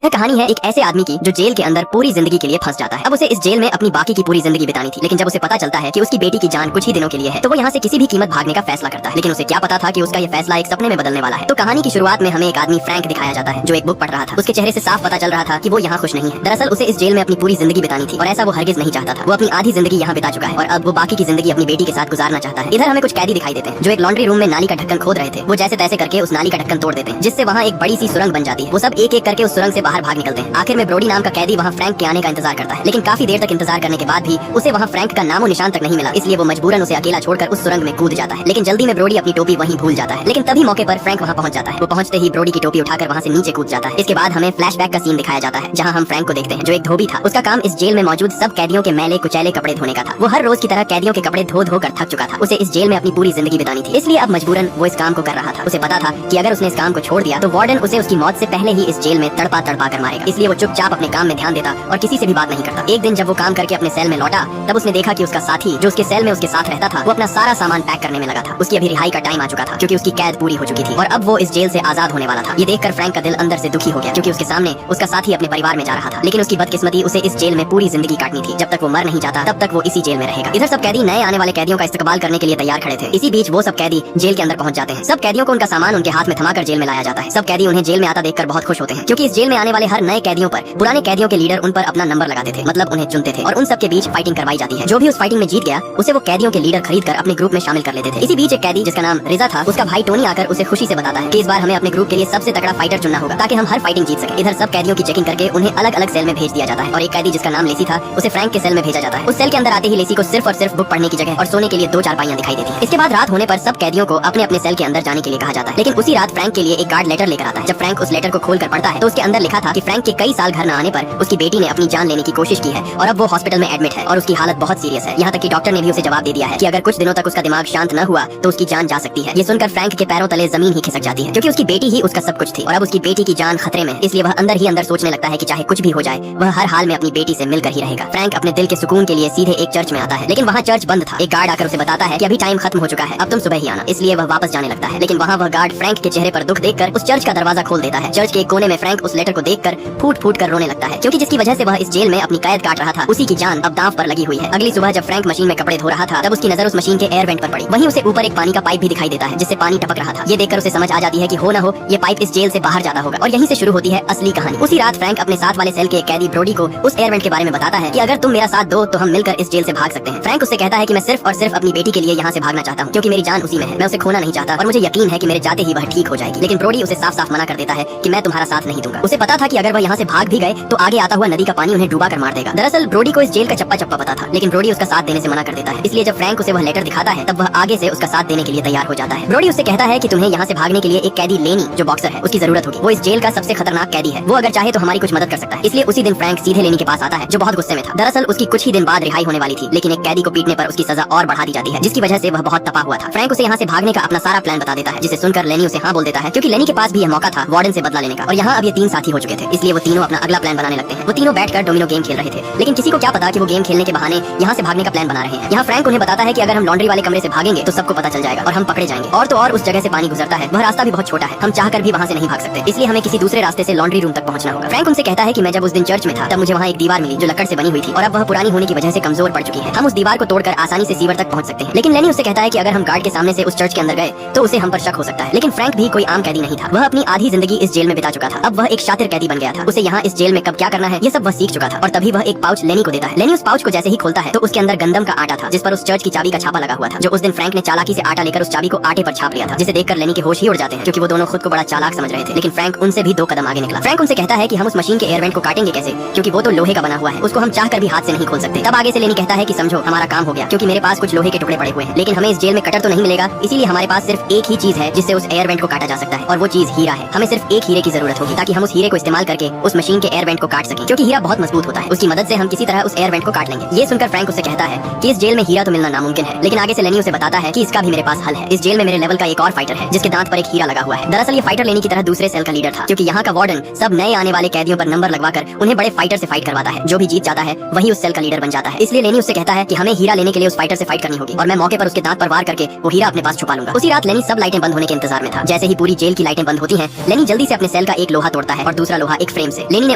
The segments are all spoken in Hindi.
यह कहानी है एक ऐसे आदमी की जो जेल के अंदर पूरी जिंदगी के लिए फंस जाता है। अब उसे इस जेल में अपनी बाकी की पूरी जिंदगी बितानी थी, लेकिन जब उसे पता चलता है कि उसकी बेटी की जान कुछ ही दिनों के लिए है तो वो यहाँ से किसी भी कीमत भागने का फैसला करता है। लेकिन उसे क्या पता था कि उसका ये फैसला एक सपने में बदलने वाला है। तो कहानी की शुरुआत में हमें एक आदमी फ्रैंक दिखाया जाता है जो एक बुक पढ़ रहा था। उसके चेहरे से साफ पता चल रहा था कि वो यहाँ खुश नहीं है। दरअसल उसे इस जेल में अपनी पूरी जिंदगी बितानी थी और ऐसा वो हरगिज नहीं चाहता था। वो अपनी आधी जिंदगी यहाँ बिता चुका है और अब वो बाकी की जिंदगी अपनी बेटी के साथ गुजारना चाहता है। इधर हमें कुछ कैदी दिखाई देते हैं जो एक लॉन्ड्री रूम में नाली का ढक्कन खोद रहे थे। वो जैसे तैसे करके उस नाली का ढक्कन तोड़ देते हैं जिससे वहाँ एक बड़ी सी सुरंग बन जाती है। वो सब एक एक करके उस सुरंग से बाहर भाग निकलते हैं। आखिर में ब्रोडी नाम का कैदी वहाँ फ्रैंक के आने का इंतजार करता है, लेकिन काफी देर तक इंतजार करने के बाद भी उसे वहाँ फ्रैंक का नामो निशान तक नहीं मिला। इसलिए वो मजबूरन उसे अकेला छोड़कर उस सुरंग में कूद जाता है। लेकिन जल्दी में ब्रोडी अपनी टोपी वहीं भूल जाता है। लेकिन तभी मौके पर फ्रैंक वहाँ पहुंच जाता है। वो पहुंचते ही ब्रोडी की टोपी उठाकर वहाँ से नीचे कूद जाता है। इसके बाद हमें फ्लैशबैक का सीन दिखाया जाता है जहाँ हम फ्रैंक को देखते हैं जो एक धोबी था। उसका काम इस जेल में मौजूद सब कैदियों के मैले कुचैले कपड़े धोने का था। वो हर रोज की तरह कैदियों के कपड़े धो धो कर थक चुका था। उसे इस जेल में अपनी पूरी जिंदगी बितानी थी, इसलिए अब मजबूरन वो इस काम को कर रहा था। उसे पता था कि अगर उसने इस काम को छोड़ दिया तो वार्डन उसे उसकी मौत से पहले ही इस जेल में तड़पा तड़पा कर मारेगा। इसलिए वो चुपचाप अपने काम में ध्यान देता और किसी से भी बात नहीं करता। एक दिन जब वो काम करके अपने सेल में लौटा तब उसने देखा कि उसका साथी जो उसके सेल में उसके साथ रहता था वो अपना सारा सामान पैक करने में लगा था। उसकी अभी रिहाई का टाइम आ चुका था क्योंकि उसकी कैद पूरी हो चुकी थी और अब वो इस जेल से आजाद होने वाला था। ये देखकर फ्रैंक का दिल अंदर से दुखी हो गया क्योंकि उसके सामने उसका साथी अपने परिवार में जा रहा था। लेकिन उसकी बदकिस्मती उसे इस जेल में पूरी जिंदगी काटनी थी। जब तक वो मर नहीं जाता तब तक वो इसी जेल में रहेगा। इधर सब कैदी नए आने वाले कैदियों का इस्तकबाल करने के लिए तैयार खड़े थे। इसी बीच वो सब कैदी जेल के अंदर पहुंच जाते हैं। सब कैदियों को उनका सामान उनके हाथ में थमाकर जेल में लाया जाता है। सब कैदी उन्हें जेल में आता देखकर बहुत खुश होते हैं क्योंकि इस जेल में आने वाले हर नए कैदियों पर पुराने कैदियों के लीडर उन पर अपना नंबर लगाते थे, मतलब उन्हें चुनते थे और उन सब के बीच फाइटिंग करवाई जाती है। जो भी उस फाइटिंग में जीत गया उसे वो कैदियों के लीडर खरीद कर अपने ग्रुप में शामिल कर लेते थे। इसी बीच एक कैदी जिसका नाम रिजा था उसका भाई टोनी आकर उसे खुशी से बताता है कि इस बार हमें अपने ग्रुप के लिए सबसे तगड़ा फाइटर चुनना होगा ताकि हम हर फाइटिंग जीत सके। इधर सब कैदियों की चेकिंग करके उन्हें अलग अलग सेल में भेज दिया जाता है और एक कैदी जिसका नाम लेसी था उसे फ्रैंक के सेल में भेजा जाता है। उस सेल के अंदर आते ही लेसी को सिर्फ और सिर्फ बुक पढ़ने की जगह और सोने के लिए 2 चारपाइयां दिखाई देती है। इसके बाद रात होने पर सब कैदियों को अपने अपने सेल के अंदर जाने के लिए कहा जाता है। लेकिन उसी रात फ्रैंक के लिए एक गार्ड लेटर लेकर आता है। जब फ्रैंक उस लेटर को खोलकर पढ़ता है तो उसके अंदर लिखा था कि फ्रैंक के कई साल घर न आने पर उसकी बेटी ने अपनी जान लेने की कोशिश की है और अब वो हॉस्पिटल में एडमिट है और उसकी हालत बहुत सीरियस है। यहाँ तक कि डॉक्टर ने भी उसे जवाब दे दिया है कि अगर कुछ दिनों तक उसका दिमाग शांत न हुआ तो उसकी जान जा सकती है। ये सुनकर फ्रैंक के पैरों तले जमीन ही खिसक जाती है क्योंकि उसकी बेटी ही उसका सब कुछ थी और अब उसकी बेटी की जान खतरे में। इसलिए वह अंदर ही अंदर सोचने लगता है कि चाहे कुछ भी हो जाए वह हर हाल में अपनी बेटी से मिलकर ही रहेगा। फ्रैंक अपने दिल के सुकून के लिए सीधे एक चर्च में आता है, लेकिन वहाँ चर्च बंद था। एक गार्ड आकर उसे बताता है कि अभी टाइम खत्म हो चुका है, अब तुम सुबह ही आना। इसलिए वह वापस जाने लगता है, लेकिन वहाँ वह गार्ड फ्रैंक के चेहरे पर दुख देखकर उस चर्च का दरवाजा खोल देता है। चर्च के एक कोने में फ्रैंक उस लेटर को देखकर फूट फूट कर रोने लगता है क्योंकि जिसकी वजह से वह इस जेल में अपनी कैद काट रहा था उसी की जान अब दांव पर लगी हुई है। अगली सुबह जब फ्रैंक मशीन में कपड़े धो रहा था तब उसकी नजर उस मशीन के एयर वेंट पर पड़ी। वहीं उसे ऊपर एक पानी का पाइप भी दिखाई देता है जिससे पानी टपक रहा था। ये देखकर उसे समझ आ जाती है कि हो न हो ये पाइप इस जेल से बाहर जाता होगा और यहीं से शुरू होती है असली कहानी। उसी रात फ्रैंक अपने साथ वाले सेल के कैदी ब्रोडी को उस एयर वेंट के बारे में बताता है कि अगर तुम मेरा साथ दो तो हम मिलकर इस जेल से भाग सकते हैं। फ्रैंक उससे कहता है कि मैं सिर्फ और सिर्फ अपनी बेटी के लिए यहाँ से भागना चाहता हूँ क्योंकि मेरी जान उसी में है। मैं उसे खोना नहीं चाहता और मुझे यकीन है कि मेरे जाते ही वह ठीक हो जाएगी। लेकिन ब्रोडी उसे साफ साफ मना कर देता है कि मैं तुम्हारा साथ नहीं दूंगा। उसे पता था कि अगर वह यहाँ से भाग भी गए तो आगे आता हुआ नदी का पानी उन्हें डूबा कर मार देगा। दरअसल ब्रोडी को इस जेल का चप्पा चप्पा पता था, लेकिन ब्रोडी उसका साथ देने से मना कर देता है। इसलिए जब फ्रैंक उसे वह लेटर दिखाता है तब वह आगे से उसका साथ देने के लिए तैयार हो जाता है। ब्रोडी उससे कहता है कि तुम्हें यहाँ से भागने के लिए एक कैदी लेनी जो बॉक्सर है उसकी जरूरत होगी। वो इस जेल का सबसे खतरनाक कैदी है, वो अगर चाहे तो हमारी कुछ मदद कर सकता है। इसलिए उसी दिन फ्रैंक सीधे लेनी के पास आता है जो बहुत गुस्से में था। दरअसल उसकी कुछ ही दिन बाद रिहाई होने वाली थी, लेकिन एक कैदी को पीटने पर उसकी सजा और बढ़ा दी जाती है जिसकी वजह से वह बहुत तपा हुआ था। फ्रैंक उसे यहाँ से भागने का अपना सारा प्लान बता देता है जिसे सुनकर लेनी उसे हाँ बोल देता है क्योंकि लेनी के पास भी यह मौका था वार्डन से बदला लेने का और यहाँ अब ये 3 साथी हो चुके थे। इसलिए वो तीनों अपना अगला प्लान बनाने लगते हैं। वो तीनों बैठकर डोमिनो गेम खेल रहे थे, लेकिन किसी को क्या पता कि वो गेम खेलने के बहाने यहाँ से भागने का प्लान बना रहे हैं। यहाँ फ्रैंक उन्हें बताता है कि अगर हम लॉन्ड्री वाले कमरे से भागेंगे तो सबको पता चल जाएगा और हम पकड़े जाएंगे। और तो और उस जगह से पानी गुजरता है, वह रास्ता भी बहुत छोटा है, हम चाहकर भी वहाँ से नहीं भाग सकते, इसलिए हमें किसी दूसरे रास्ते से लॉन्ड्री रूम तक पहुंचना होगा। फ्रैंक उनसे कहता है कि मैं जब उस दिन चर्च में था तब मुझे वहाँ एक दीवार मिली जो लकड़ से बनी हुई थी और अब वह पुरानी होने की वजह से कमजोर पड़ चुकी है। हम उस दीवार को तोड़कर आसानी से सीवर तक पहुंच सकते हैं। लेकिन लेनी उससे कहता है कि अगर हम गार्ड के सामने से उस चर्च के अंदर गए तो उसे हम पर शक हो सकता है। लेकिन फ्रैंक भी कोई आम कैदी नहीं था, वह अपनी आधी जिंदगी इस जेल में बिता चुका था। अब वह एक शातिर कैदी बन गया था। उसे यहाँ इस जेल में कब क्या करना है ये सब वह सीख चुका था। और तभी वह एक पाउच लेनी को देता है। लेनी उस पाउच को जैसे ही खोलता है तो उसके अंदर गंदम का आटा था जिस पर उस चर्च की चाबी का छापा लगा हुआ था जो उस दिन फ्रैंक ने चालाकी से आटा लेकर उस चाबी को आटे पर छाप लिया था, जिसे देखकर लेनी के होश ही उड़ जाते हैं क्योंकि वो दोनों खुद को बड़ा चालाक समझ रहे थे। लेकिन फ्रैंक उनसे भी 2 कदम आगे निकला। फ्रैंक उनसे कहता है कि हम उस मशीन के एयर वेंट को काटेंगे कैसे क्योंकि वो तो लोहे का बना हुआ है, उसको हम चाहकर भी हाथ से नहीं खोल सकते। तब आगे से लेनी कहता है कि समझो हमारा काम हो गया क्योंकि मेरे पास कुछ लोहे के टुकड़े पड़े हुए हैं, लेकिन हमें इस जेल में कटर तो नहीं मिलेगा, इसीलिए हमारे पास सिर्फ एक ही चीज है जिससे उस एयर वेंट को काटा जा सकता है और वो चीज हीरा है। हमें सिर्फ एक हीरे की जरूरत होगी ताकि हम उस हीरे को इस्तेमाल करके उस मशीन के एयर वेंट को काट सकें क्योंकि हीरा बहुत मजबूत होता है। उसकी मदद से हम किसी तरह उस एयर वेंट को काट लेंगे। ये सुनकर फ्रैंक उससे कहता है कि इस जेल में हीरा तो मिलना नामुमकिन है, लेकिन आगे से लेनी उसे बताता है कि इसका भी मेरे पास हल है। इस जेल में मेरे लेवल का एक और फाइटर है जिसके दांत पर एक हीरा लगा हुआ है। दरअसल ये फाइटर लेनी की तरह दूसरे सेल का लीडर था क्योंकि यहाँ का वार्डन सब नए आने वाले कैदियों पर नंबर लगवाकर उन्हें बड़े फाइटर से फाइट करवाता है। जो भी जीत जाता है वही उस सेल का लीडर बन जाता है। इसलिए लेनी उससे कहता है कि हमें हीरा लेने के लिए उस फाइटर से फाइट करनी होगी और मैं मौके पर उसके दांत पर वार करके वो हीरा अपने पास छुपा लूंगा। उसी रात लेनी सब लाइटें बंद होने के इंतजार में था। जैसे ही पूरी जेल की लाइटें बंद होती हैं, लेनी जल्दी से अपने सेल का एक लोहा तोड़ता है और दूसरा दूसरा लोहा एक फ्रेम से। लेनी ने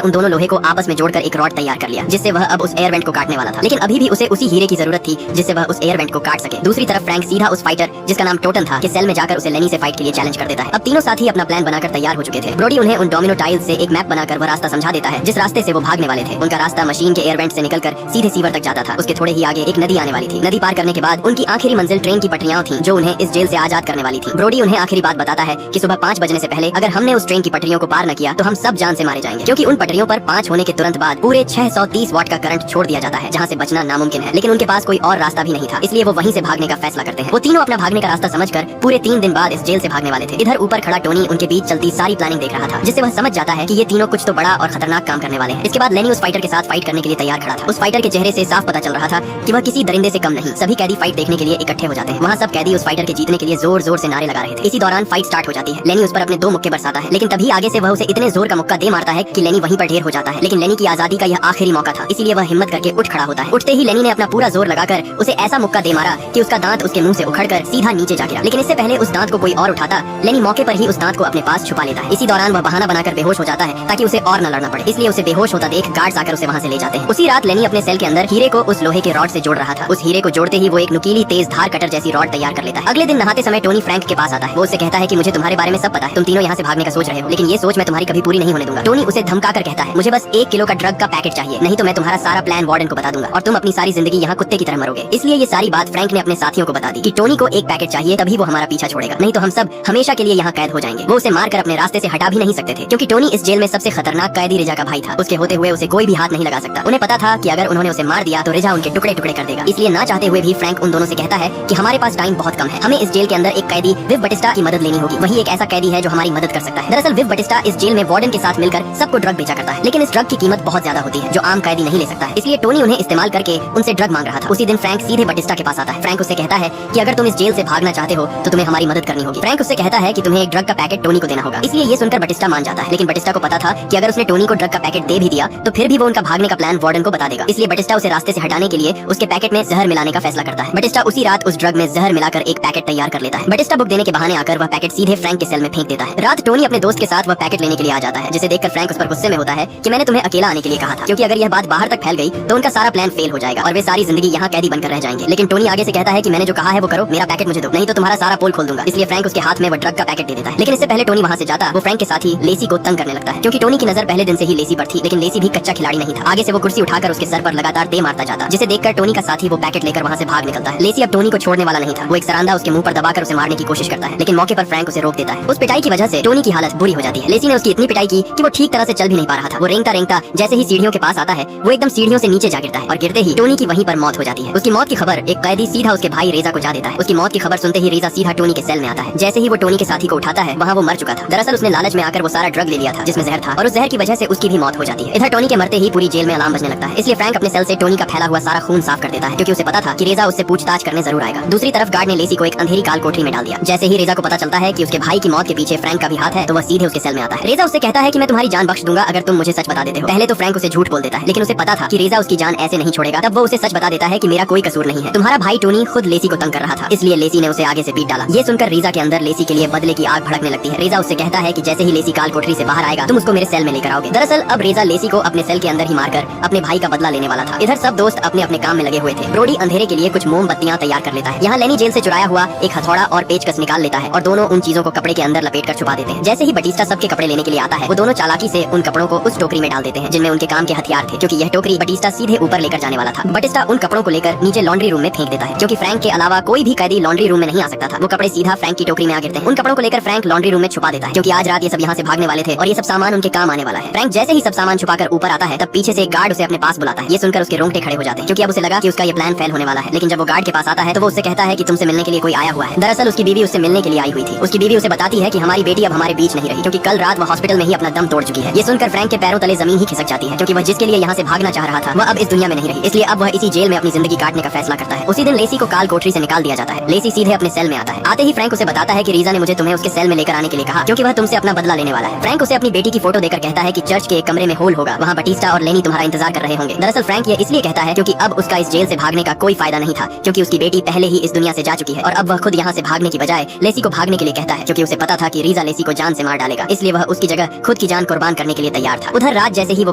उन दोनों लोहे को आपस में जोड़कर एक रॉड तैयार कर लिया, जिससे वह अब उस एयर वेंट को काटने वाला था। लेकिन अभी भी उसे उसी हीरे की जरूरत थी जिससे वह उस एयर वेंट को काट सके। दूसरी तरफ फ्रैंक सीधा उस फाइटर जिसका नाम टोटन था के सेल में जाकर उसे लेनी से फाइट के लिए चैलेंज कर देता है। अब तीनों साथी अपना प्लान बनाकर तैयार हो चुके थे। ब्रोडी उन्हें उन डोमिनो टाइल्स से एक मैप बनाकर वह रास्ता समझा देता है जिस रास्ते से वो भागने वाले थे। उनका रास्ता मशीन के एयर वेंट से निकलकर सीधे सीवर तक जाता था। उसके थोड़े ही आगे एक नदी आने वाली थी। नदी पार करने के बाद उनकी आखिरी मंजिल ट्रेन की पटरियां थी जो उन्हें इस जेल से आजाद करने वाली थी। ब्रोडी उन्हें आखिरी बात बताता है कि सुबह 5 बजने से पहले अगर हमने उस ट्रेन की पटरियों को पार न किया तो हम सब जान से मारे जाएंगे, क्योंकि उन पटरियों पर 5 होने के तुरंत बाद पूरे 630 वाट का करंट छोड़ दिया जाता है जहां से बचना नामुमकिन है। लेकिन उनके पास कोई और रास्ता भी नहीं था, इसलिए वो वहीं से भागने का फैसला करते हैं। वो तीनों अपना भागने का रास्ता समझकर पूरे 3 दिन बाद इस जेल से भागने वाले थे। इधर ऊपर खड़ा टोनी उनके बीच चलती सारी प्लानिंग देख रहा था, जिससे वह समझ जाता है कि ये तीनों कुछ तो बड़ा और खतरनाक काम करने वाले हैं। इसके बाद लेनी उस फाइटर के साथ फाइट करने के लिए तैयार खड़ा था। उस फाइटर के चेहरे से साफ पता चल रहा था कि वह किसी दरिंदे से कम नहीं। सभी कैदी फाइट देखने के लिए इकट्ठे हो जाते हैं। वहाँ सब कैदी उस फाइटर के जीतने के लिए जोर जोर से नारे लगा रहे थे। इसी दौरान फाइट स्टार्ट हो जाती है। लेनी उस पर अपने 2 मुक्के बरसाता है, लेकिन तभी आगे से वह उसे इतने जोर का मुक्का दे मारता है कि लेनी वहीं पर ढेर हो जाता है। लेकिन लेनी की आजादी का यह आखिरी मौका था, इसीलिए वह हिम्मत करके उठ खड़ा होता है। उठते ही लेनी ने अपना पूरा जोर लगाकर उसे ऐसा मुक्का दे मारा कि उसका दांत उसके मुंह से उखड़कर सीधा नीचे जा गिरा। लेकिन इससे पहले उस दांत को कोई और उठाता, लेनी मौके पर ही उस दांत को अपने पास छुपा लेता है। इसी दौरान वह बहाना बनाकर बेहोश हो जाता है ताकि उसे और न लड़ना पड़े, इसलिए उसे बेहोश होता देख गार्ड्स आकर उसे वहाँ से ले जाते हैं। उसी रात लेनी अपने सेल के अंदर हीरे को उस लोहे के रॉड से जोड़ रहा था। उस हीरे को जोड़ते ही वो एक नुकीली तेज धार कटर जैसी रॉड तैयार कर लेता है। अगले दिन नहाते समय टोनी फ्रैंक के पास आता है। वो उससे कहता है कि मुझे तुम्हारे बारे में सब पता है, तुम तीनों यहाँ से भागने का सोच रहे हो, लेकिन ये सोच मैं तुम्हारी कभी पूरी नहीं होने दूंगा। टोनी उसे धमकाकर कहता है, मुझे बस 1 किलो का ड्रग का पैकेट चाहिए, नहीं तो मैं तुम्हारा सारा प्लान वार्डन को बता दूंगा और तुम अपनी सारी जिंदगी यहाँ कुत्ते की तरह मरोगे। इसलिए ये सारी बात फ्रैंक ने अपने साथियों को बता दी कि टोनी को 1 पैकेट चाहिए, तभी वो हमारा पीछा छोड़ेगा, नहीं तो हम सब हमेशा के लिए यहाँ कैद हो जाएंगे। वो उसे मारकर अपने रास्ते से हटा भी नहीं सकते थे, क्योंकि टोनी इस जेल में सबसे खतरनाक कैदी रिजा का भाई था। उसके होते हुए उसे कोई भी हाथ नहीं लगा सकता। उन्हें पता था कि अगर उन्होंने उसे मार दिया तो रिजा उनके टुकड़े टुकड़े कर देगा। इसलिए ना चाहते हुए भी फ्रैंक उन दोनों से कहता है कि हमारे पास टाइम बहुत कम है, हमें इस जेल के अंदर एक कैदी विव बटिस्टा की मदद लेनी होगी। वही एक ऐसा कैदी है जो हमारी मदद कर सकता है। दरअसल विव बटिस्टा इस जेल में वार्डन के साथ मिलकर सबको ड्रग बेचा करता है, लेकिन इस ड्रग की कीमत बहुत ज्यादा होती है जो आम कैदी नहीं ले सकता है। इसलिए टोनी उन्हें इस्तेमाल करके उनसे ड्रग मांग रहा था। उसी दिन फ्रैंक सीधे बटिस्टा के पास आता है। फ्रैंक उससे कहता है कि अगर तुम इस जेल से भागना चाहते हो तो तुम्हें हमारी मदद करनी होगी। फ्रैंक उससे कहता है कि तुम्हें एक ड्रग का पैकेट टोनी को देना होगा। इसलिए ये सुनकर बटिस्टा मान जाता है, लेकिन बटिस्टा को पता था कि अगर उसने टोनी को ड्रग का पैकेट दे भी दिया तो फिर भी वो उनका भागने का प्लान वार्डन को बता देगा। इसलिए बटिस्टा उसे रास्ते से हटाने के लिए उसके पैकेट में जहर मिलाने का फैसला करता है। बटिस्टा उसी रात उस ड्रग में जहर मिलाकर एक पैकेट तैयार कर लेता है। बटिस्टा बुक देने के बहाने आकर वह पैकेट सीधे फ्रैंक के सेल में फेंक देता है। रात टोनी अपने दोस्त के साथ वह पैकेट लेने के लिए आ जाता है, जिसे देखकर फ्रैंक उस पर गुस्से में होता है कि मैंने तुम्हें अकेला आने के लिए कहा था, क्योंकि अगर यह बात बाहर तक फैल गई तो उनका सारा प्लान फेल हो जाएगा और वे सारी जिंदगी यहाँ कैदी बनकर रह जाएंगे। लेकिन टोनी आगे से कहता है कि मैंने जो कहा है वो करो, मेरा पैकेट मुझे दो, नहीं तो तुम्हारा सारा पोल खोल दूंगा। इसलिए फ्रैंक उसके हाथ में वो ड्रग का पैकेट दे देता है। लेकिन इससे पहले टोनी वहाँ से जाता, वो फ्रैंक के साथी लेसी को तंग करने लगता है, क्योंकि टोनी की नजर पहले दिन से ही लेसी पर थी। लेकिन लेसी भी कच्चा खिलाड़ी नहीं था। आगे से वो कुर्सी उठाकर उसके सर पर लगातार दे मारता जाता, जिसे देखकर टोनी का साथी वो पैकेट लेकर वहाँ से भाग निकलता है। लेसी अब टोनी को छोड़ने वाला नहीं था। वो एक सरांदा उसके मुंह पर दबाकर उसे मारने की कोशिश करता है, लेकिन मौके पर फ्रैंक उसे रोक देता है। उस पिटाई की वजह से टोनी की हालत बुरी हो जाती है। लेसी ने उसकी इतनी पिटाई की कि वो ठीक तरह से चल भी नहीं पा रहा था। वो रेंगता रेंगता जैसे ही सीढ़ियों के पास आता है वो एकदम सीढ़ियों से नीचे जा गिरता है और गिरते ही टोनी की वहीं पर मौत हो जाती है। उसकी मौत की खबर एक कैदी सीधा उसके भाई रेजा को जा देता है। उसकी मौत की खबर सुनते ही रेजा सीधा टोनी के सेल में आता है। जैसे ही वो टोनी के साथी को उठाता है वहाँ वो मर चुका था। दरअसल उसने लालच में आकर वो सारा ड्रग ले लिया था जिसमें जहर था, और उस जहर की वजह से उसकी भी मौत हो जाती है। इधर टोनी के मरते ही पूरी जेल में अलार्म बजने लगता है। इसलिए फ्रैंक अपने सेल से टोनी का फैला हुआ सारा खून साफ कर देता है, क्योंकि उसे पता था कि रेजा उससे पूछताछ करने जरूर आएगा। दूसरी तरफ गार्ड ने लेसी को एक अंधेरी काल कोठरी में डाल दिया। जैसे ही रेजा को पता चलता है कि उसके भाई की मौत के पीछे फ्रैंक का भी हाथ है तो वह सीधे उसके सेल में आता है। रेजा उससे कहता है कि मैं तुम्हारी जान बख्श दूंगा अगर तुम मुझे सच बता देते हो। पहले तो फ्रैंक उसे झूठ बोल देता है, लेकिन उसे पता था कि रेजा उसकी जान ऐसे नहीं छोड़ेगा। तब वो उसे सच बता देता है कि मेरा कोई कसूर नहीं है, तुम्हारा भाई टोनी खुद लेसी को तंग कर रहा था, इसलिए लेसी ने उसे आगे से पीट डाला। ये सुनकर रेजा के अंदर लेसी के लिए बदले की आग भड़कने लगती है। रेजा उससे कहता है कि जैसे ही लेसी काल कोठरी से बाहर आएगा तुम उसको मेरे सेल में लेकर आओगे। दरअसल अब रेजा लेसी को अपने सेल के अंदर ही मारकर अपने भाई का बदला लेने वाला था। इधर सब दोस्त अपने अपने काम में लगे हुए थे। ब्रोडी अंधेरे के लिए कुछ मोमबत्तियां तैयार कर लेता है। यहाँ लेनी जेल से चुराया हुआ एक हथौड़ा और पेचकस निकाल लेता है और दोनों उन चीजों को कपड़े के अंदर लपेट कर छुपा देते हैं। जैसे ही बटिस्टा सबके कपड़े लेने के लिए आता है वो दोनों चालाकी से उन कपड़ों को उस टोकरी में डाल देते हैं जिनमें उनके काम के हथियार थे, क्योंकि यह टोकरी बटिस्टा सीधे ऊपर लेकर जाने वाला था। बटिस्टा उन कपड़ों को लेकर नीचे लॉन्ड्री रूम में फेंक देता है, क्योंकि फ्रैंक के अलावा कोई भी कैदी लॉन्ड्री रूम में नहीं आ सकता था। वो कपड़े सीधा फ्रैंक की टोकरी में आ गिरते हैं। उन कपड़ों को लेकर फ्रैंक लॉन्ड्री रूम में छुपा देता है, क्योंकि आज रात ये सब यहाँ से भागने वाले थे और ये सब सामान उनके काम आने वाला है। फ्रैंक जैसे ही सब सामान छुपाकर ऊपर आता है तब पीछे से एक गार्ड उसे अपने पास बुलाता है। ये सुनकर उसके रोंगटे खड़े हो जाते हैं, क्योंकि अब उसे लगा कि उसका ये प्लान फेल होने वाला है। लेकिन जब वो गार्ड के पास आता है तो वो उससे कहता है कि तुमसे मिलने के लिए कोई आया हुआ है। दरअसल उसकी बीवी उससे मिलने के लिए आई हुई थी। उसकी बीवी उसे बताती है कि हमारी बेटी अब हमारे बीच नहीं रही, क्योंकि कल रात वह हॉस्पिटल में ही अपना दम तोड़ चुकी है। ये सुनकर फ्रैंक के पैरों तले जमीन ही खिसक जाती है, क्योंकि वह जिसके लिए यहाँ से भागना चाह रहा था वह अब इस दुनिया में नहीं रही। इसलिए अब वह इसी जेल में अपनी जिंदगी काटने का फैसला करता है। उसी दिन लेसी को काल कोठरी से निकाल दिया जाता है। लेसी सीधे अपने सेल में आता है। आते ही फ्रैंक उसे बताता है कि रीजा ने मुझे तुम्हें उसके सेल में लेकर आने के लिए कहा, क्योंकि वह तुमसे अपना बदला लेने वाला है। फ्रैंक उसे अपनी बेटी की फोटो देकर कहता है कि चर्च के एक कमरे में होल होगा, वहाँ बटिस्टा और लेनी तुम्हारा इंतजार कर रहे होंगे। दरअसल फ्रैंक ये इसलिए कहता है क्योंकि अब उसका इस जेल से भागने का कोई फायदा नहीं था, क्योंकि उसकी बेटी पहले ही इस दुनिया से जा चुकी है और अब वह खुद यहाँ से भागने की बजाय लेसी को भागने के लिए कहता है, क्योंकि उसे पता था कि रीजा लेसी को जान से मार डालेगा। इसलिए वह उसकी जगह खुद की जान कुर्बान करने के लिए तैयार था। उधर रात जैसे ही वो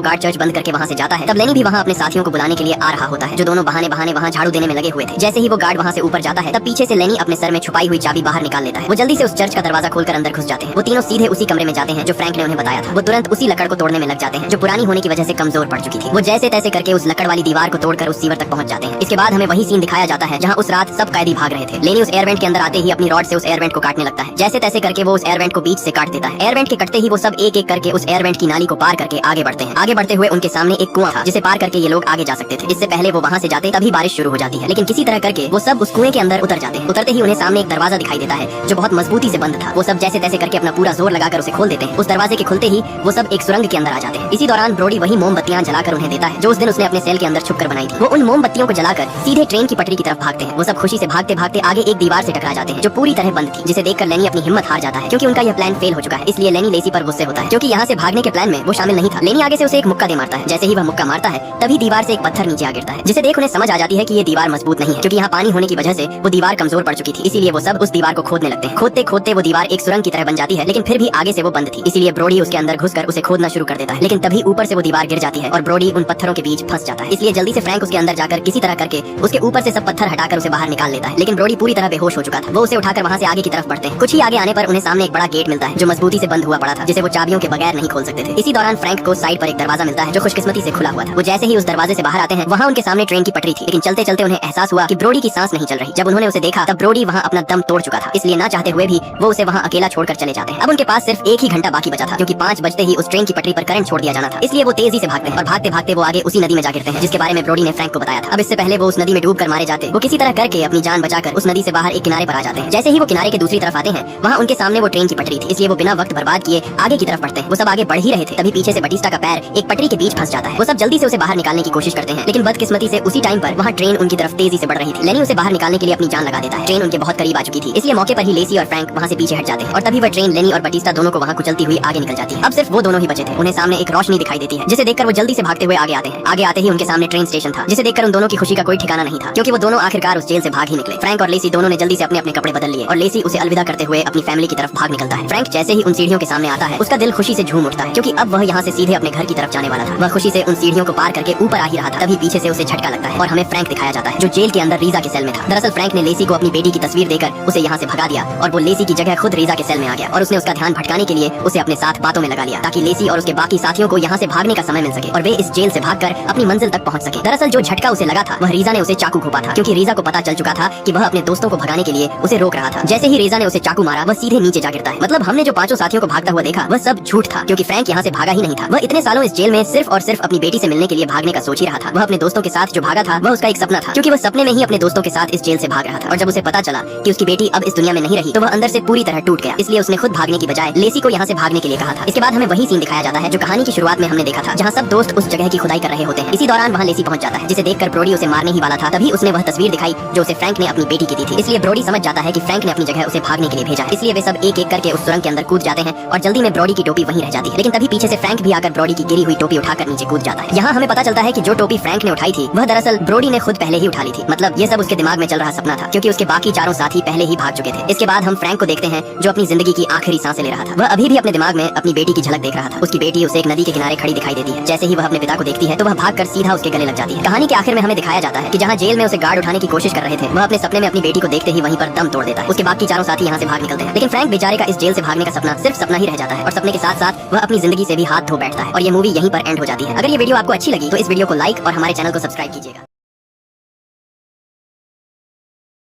गार्ड चर्च बंद करके वहाँ से जाता है, तब लेनी भी वहाँ अपने साथियों को बुलाने के लिए आ रहा होता है, जो दोनों बहाने बहाने वहाँ झाड़ू देने में लगे हुए थे। जैसे ही वो गार्ड वहाँ से ऊपर जाता है, तब पीछे से लेनी अपने सर में छुपाई हुई चाबी बाहर निकाल लेता है। वो जल्दी से उस चर्च का दरवाजा खोलकर अंदर घुस जाते हैं। वो तीनों सीधे उसी कमरे में जाते हैं जो फ्रैंक ने उन्हें बताया था। वो तुरंत उसी लकड़ को तोड़ने में लग जाते हैं जो पुरानी होने की वजह से कमजोर पड़ चुकी थी। वो जैसे तैसे करके उस लकड़ वाली दीवार को तोड़कर उस सीवर तक पहुंच जाते हैं। इसके बाद हमें वही सीन दिखाया जाता है जहाँ उस रात सब कैदी भाग रहे थे। लेनी उस एयरवेंट के अंदर आते ही अपनी रॉड से उस एयरवेंट को काटने लगता है। जैसे तैसे करके वो उस एयरवेंट को बीच से काट देता है। एयरवेंट के कटते ही वो सब एक एक करके उस एयरवेंट की नाली को पार करके आगे बढ़ते हैं। आगे बढ़ते हुए उनके सामने एक कुआं था जिसे पार करके ये लोग आगे जा सकते थे। इससे पहले वो वहाँ से जाते तभी बारिश शुरू हो जाती है, लेकिन किसी तरह करके वो सब उस कुएं के अंदर उतर जाते हैं। उतरते ही उन्हें सामने एक दरवाजा दिखाई देता है जो बहुत मजबूती से बंद था। वो सब जैसे तैसे करके अपना पूरा जोर लगाकर उसे खोल देते हैं। उस दरवाजे के खुलते ही वो सब एक सुरंग के अंदर आ जाते हैं। इसी दौरान ब्रोडी वही मोमबत्तियां जलाकर उन्हें देता है जो उस दिन उसने अपने सेल के अंदर छुपकर बनाई थी। वो उन मोमबत्तियों को जलाकर सीधे ट्रेन की पटरी की तरफ भागते हैं। वो सब खुशी से भागते भागते आगे एक दीवार से टकरा जाते हैं जो पूरी तरह बंद थी, जिसे देखकर लेनी अपनी हिम्मत हार जाता है क्योंकि उनका यह प्लान फेल हो चुका है। इसलिए लेनी लेसी पर गुस्से होता है क्योंकि यहाँ से भागने के प्लान में वो शामिल नहीं था। लेनी आगे से उसे एक मुक्का दे मारता है। जैसे ही वह मुक्का मारता है तभी दीवार से एक पत्थर नीचे आ गिरता है, जिसे देख उन्हें समझ आ जाती है कि ये दीवार मजबूत नहीं है क्योंकि यहाँ पानी होने की वजह से वो दीवार कमजोर पड़ चुकी थी। इसीलिए वो सब उस दीवार को खोदने लगते हैं। खोदते खोदते वो दीवार एक सुरंग की तरह बन जाती है, लेकिन फिर भी आगे से वो बंद थी। इसीलिए ब्रोडी उसके अंदर घुसकर उसे खोदना शुरू कर देता है, लेकिन तभी ऊपर से वो दीवार गिर जाती है और ब्रोडी उन पत्थरों के बीच फंस जाता है। इसलिए जल्दी से फ्रैंक उसके अंदर जाकर किसी तरह करके उसके ऊपर से सब पत्थर हटाकर उसे बाहर निकाल लेता है, लेकिन ब्रोडी पूरी तरह बेहोश हो चुका था। वो उसे उठाकर वहाँ से आगे की तरफ बढ़ते हैं। कुछ ही आगे आने पर उन्हें सामने एक बड़ा गेट मिलता है जो मजबूती से बंद हुआ पड़ा था, जिसे वो चाबियों के बगैर नहीं खोल सकते थे। इसी दौरान फ्रैंक को साइड पर एक दरवाजा मिलता है जो खुशकिस्मती से खुला हुआ था। वो जैसे ही उस दरवाजे से बाहर आते हैं, वहाँ उनके सामने ट्रेन की पटरी थी, लेकिन चलते चलते उन्हें एहसास हुआ कि ब्रोडी की सांस नहीं चल रही। जब उन्होंने उसे देखा तब ब्रोडी वहाँ अपना दम तोड़ चुका था। इसलिए ना चाहते हुए भी वो उसे वहाँ अकेला छोड़कर चले जाते हैं। अब उनके पास सिर्फ एक ही घंटा बाकी बचा था क्योंकि 5 बजते ही उस ट्रेन की पटरी पर करंट छोड़ दिया जाना था। इसलिए वो तेजी से भागते हैं और भागते भागते वो आगे उसी नदी में जा गिरते हैं जिसके बारे में ब्रोडी ने फ्रैंक को बताया था। अब इससे पहले वो उस नदी में डूब कर मारे जाते, वो किसी तरह करके अपनी जान बचाकर उस नदी से बाहर एक किनारे पर आ जाते हैं। जैसे ही वो किनारे के दूसरी तरफ आते हैं, वहाँ उनके सामने वो ट्रेन की पटरी थी। इसलिए वो बिना वक्त बर्बाद किए आगे की तरफ बढ़ते हैं। वो सब आगे बढ़ ही रहे थे, तभी पीछे से बटिस्टा का पैर एक पटरी के बीच फंस जाता है। वो सब जल्दी से उसे बाहर निकालने की कोशिश करते हैं, लेकिन बदकिस्मती से उसी टाइम पर वहाँ ट्रेन उनकी तरफ तेजी से बढ़ रही थी। लेनी उसे बाहर निकालने के लिए अपनी जान लगा देता है। ट्रेन उनके बहुत करीब आ चुकी थी, इसलिए मौके पर ही लेसी और फ्रैंक वहाँ से पीछे हट जाते हैं और तभी वह ट्रेन लेनी और बटिस्टा दोनों को वहाँ कुचलती हुई आगे निकल जाती है। अब सिर्फ वो दोनों ही बचे थे। उन्हें सामने एक रोशनी दिखाई देती है जिसे देखकर वो जल्दी से भागते हुए आगे आते हैं। आगे आते ही उनके सामने ट्रेन स्टेशन था, जिसे देखकर उन दोनों की खुशी का कोई ठिकाना नहीं था क्योंकि वो दोनों आखिरकार उस जेल से भाग ही निकले। फ्रैंक और लेसी दोनों ने जल्दी से अपने अपने कपड़े बदल लिए और लेसी उसे अलविदा करते हुए अपनी फैमिली की तरफ भाग निकलता है। फ्रैंक जैसे ही उन सीढ़ियों के सामने आता है, उसका दिल खुशी से झूम उठता है क्योंकि अब वह यहाँ से सीधे अपने घर की तरफ जाने वाला था। वह खुशी से उन सीढ़ियों को पार करके ऊपर आ ही रहा था, तभी पीछे से उसे झटका लगता है और हमें फ्रैंक दिखाया जाता है जो जेल के अंदर रीजा के सेल में था। दरअसल फ्रैंक ने लेसी को अपनी बेटी की तस्वीर देकर उसे यहाँ से भगा दिया और वो लेसी की जगह खुद रीजा के सेल में आ गया और उसने उसका ध्यान भटकाने के लिए उसे अपने साथ बातों में लगा लिया ताकि लेसी और उसके बाकी साथियों को यहाँ से भागने का समय मिल सके और वे इस जेल से भागकर अपनी मंजिल तक पहुँच सके। दरअसल जो झटका उसे लगा था वह रीजा ने उसे चाकू घोंपा था क्योंकि रीजा को पता चल चुका था कि वह अपने दोस्तों को भगाने के लिए उसे रोक रहा था। जैसे ही रीजा ने उसे चाकू मारा, वह सीधे नीचे जा गिरता है। मतलब हमने जो 5 साथियों को भागता हुआ देखा वह सब झूठ था क्योंकि फ्रैंक यहाँ से भागा ही नहीं था। वह इतने सालों इस जेल में सिर्फ और सिर्फ अपनी बेटी से मिलने के लिए भागने का सोच ही रहा था। वह अपने दोस्तों के साथ जो भागा था वह उसका एक सपना था क्योंकि वह सपने में ही अपने दोस्तों के साथ इस जेल से भाग रहा था। और जब उसे पता चला कि उसकी बेटी अब इस दुनिया में नहीं रही तो वह अंदर से पूरी तरह टूट गया। इसलिए उसने खुद भागने की बजाय लेसी को यहाँ से भागने के लिए कहा था। इसके बाद हमें वही सीन दिखाया जाता है जो कहानी की शुरुआत में हमने देखा था, जहाँ सब दोस्त उस जगह की खुदाई कर रहे होते हैं। इसी दौरान वहाँ लेसी पहुंच जाता है, जिसे देखकर ब्रोडी उसे मारने ही वाला था। तभी उसने वह तस्वीर दिखाई जो उसे फ्रैंक ने अपनी बेटी की दी थी। इसलिए ब्रोडी समझ जाता है कि फ्रैंक ने अपनी जगह उसे भागने के लिए भेजा। इसलिए वे सब एक एक करके उस सुरंग के अंदर कूद जाते हैं और जल्दी में ब्रोडी की टोपी वहीं रह जाती है। लेकिन तभी पीछे से फ्रैंक भी आकर ब्रोडी की गिरी हुई टोपी उठाकर नीचे कूद जाता है। यहाँ हमें पता चलता है कि जो टोपी फ्रैंक ने उठाई थी वह दरअसल ब्रोडी ने खुद पहले ही उठा ली थी। मतलब ये सब उसके दिमाग में चल रहा सपना था क्योंकि उसके बाकी चारों साथी पहले ही भाग चुके थे। इसके बाद हम फ्रैंक को देखते हैं जो अपनी जिंदगी की आखिरी सांसें ले रहा था। वह अभी भी अपने दिमाग में अपनी बेटी की झलक देख रहा था। उसकी बेटी उसे एक नदी के किनारे खड़ी दिखाई देती है। जैसे ही वह अपने पिता को देखती है तो वह भागकर सीधा उसके गले लग जाती है। कहानी के आखिर में हमें दिखाया जाता है कि जहाँ जेल में उसे गार्ड उठाने की कोशिश कर रहे थे, वह अपने सपने में अपनी बेटी को देखते ही वहीं पर दम तोड़ देता है। उसके बाकी चारों साथी यहाँ से भाग निकलते हैं, लेकिन फ्रैंक बेचारे का इस जेल से भागने का सपना सिर्फ सपना ही रह जाता है और सपने के साथ साथ वह अपनी जिंदगी से भी हाथ धो बैठता है और ये मूवी यहीं पर एंड हो जाती है। अगर ये वीडियो आपको अच्छी लगी तो इस वीडियो को लाइक और हमारे चैनल को सब्सक्राइब कीजिएगा।